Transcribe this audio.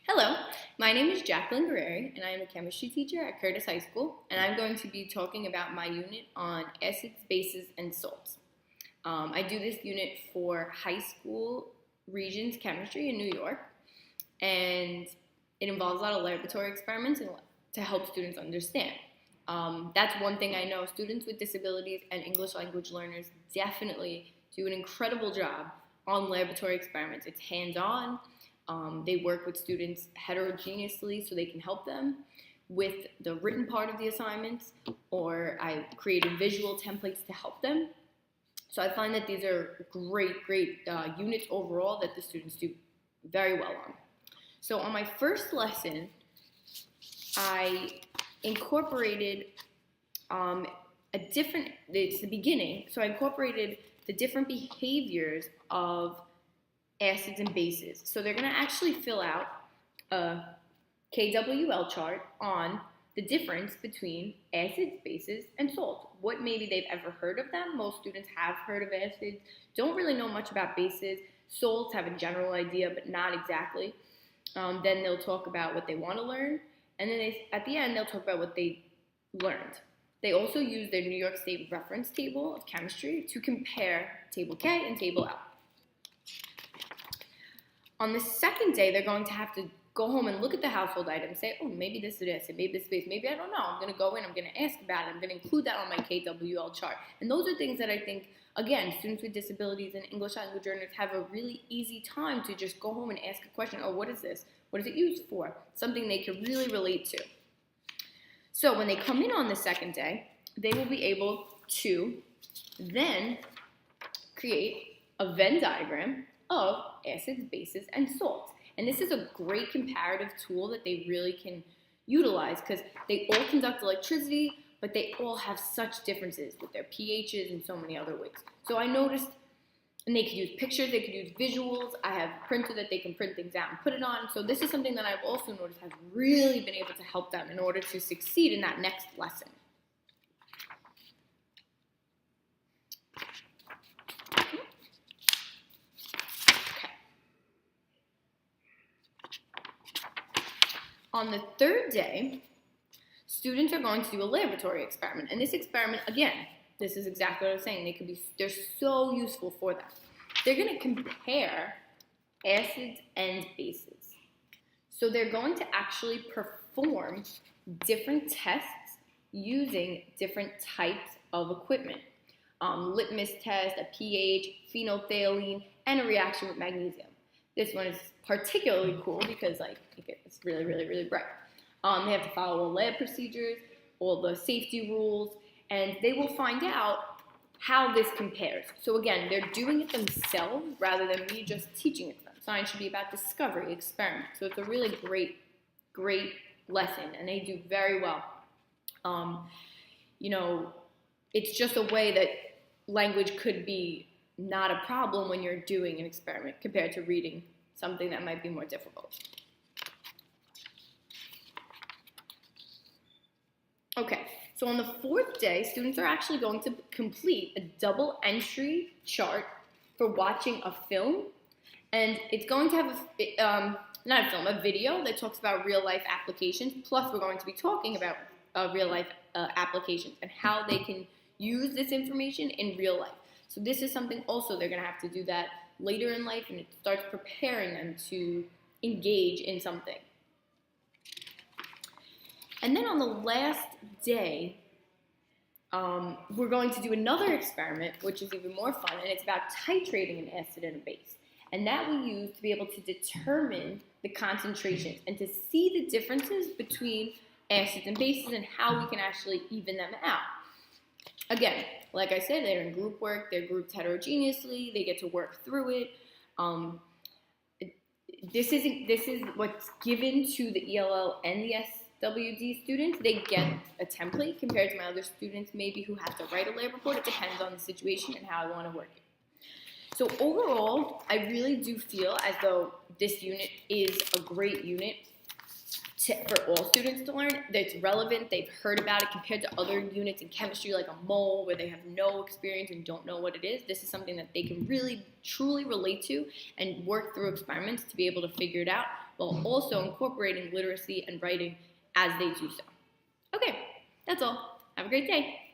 Hello, my name is Jacqueline Guerreri, and I am a chemistry teacher at Curtis High School, and I'm going to be talking about my unit on acids, bases, and salts. I do this unit for high school Regents chemistry in New York, and it involves a lot of laboratory experiments to help students understand. That's one thing I know. Students with disabilities and English language learners definitely do an incredible job on laboratory experiments. It's hands-on. They work with students heterogeneously so they can help them with the written part of the assignments, or I created visual templates to help them. So I find that these are great units overall that the students do very well on. So on my first lesson, I incorporated it's the beginning, so I incorporated the different behaviors of acids and bases. So they're going to actually fill out a KWL chart on the difference between acids, bases, and salts. What maybe they've ever heard of them. Most students have heard of acids, don't really know much about bases. Salts have a general idea, but not exactly. Then they'll talk about what they want to learn, and then at the end, they'll talk about what they learned. They also use their New York State reference table of chemistry to compare Table K and Table L. On the second day, they're going to have to go home and look at the household items, say, oh, maybe this is acid, maybe this base, maybe I don't know. I'm going to go in, I'm going to ask about it, I'm going to include that on my KWL chart. And those are things that I think, again, students with disabilities and English language learners have a really easy time to just go home and ask a question, oh, what is this? What is it used for? Something they can really relate to. So when they come in on the second day, they will be able to then create a Venn diagram of acids, bases, and salts. And this is a great comparative tool that they really can utilize because they all conduct electricity, but they all have such differences with their pHs and so many other ways. So I noticed, and they could use pictures, they could use visuals. I have a printer that they can print things out and put it on. So this is something that I've also noticed has really been able to help them in order to succeed in that next lesson. On the third day, students are going to do a laboratory experiment. And this experiment, again, this is exactly what I was saying. They're so useful for them. They're going to compare acids and bases. So they're going to actually perform different tests using different types of equipment. Litmus test, a pH, phenolphthalein, and a reaction with magnesium. This one is particularly cool because it's really bright. They have to follow all lab procedures, all the safety rules, and they will find out how this compares. So again, they're doing it themselves rather than me just teaching it to them. Science should be about discovery, experiment. So it's a really great lesson, and they do very well. It's just a way that language could be not a problem when you're doing an experiment compared to reading something that might be more difficult. Okay, so on the fourth day, students are actually going to complete a double entry chart for watching a film, and it's going to have a video that talks about real life applications, plus we're going to be talking about real life applications and how they can use this information in real life. So this is something also they're going to have to do that later in life, and it starts preparing them to engage in something. And then on the last day, we're going to do another experiment, which is even more fun, and it's about titrating an acid and a base. And that we use to be able to determine the concentrations and to see the differences between acids and bases and how we can actually even them out. Again, like I said, they're in group work, they're grouped heterogeneously, they get to work through it. This is what's given to the ELL and the SWD students. They get a template compared to my other students maybe who have to write a lab report. It depends on the situation and how I want to work it. So overall, I really do feel as though this unit is a great unit for all students to learn, that's relevant, they've heard about it compared to other units in chemistry like a mole where they have no experience and don't know what it is. This is something that they can really, truly relate to and work through experiments to be able to figure it out while also incorporating literacy and writing as they do so. Okay, that's all. Have a great day.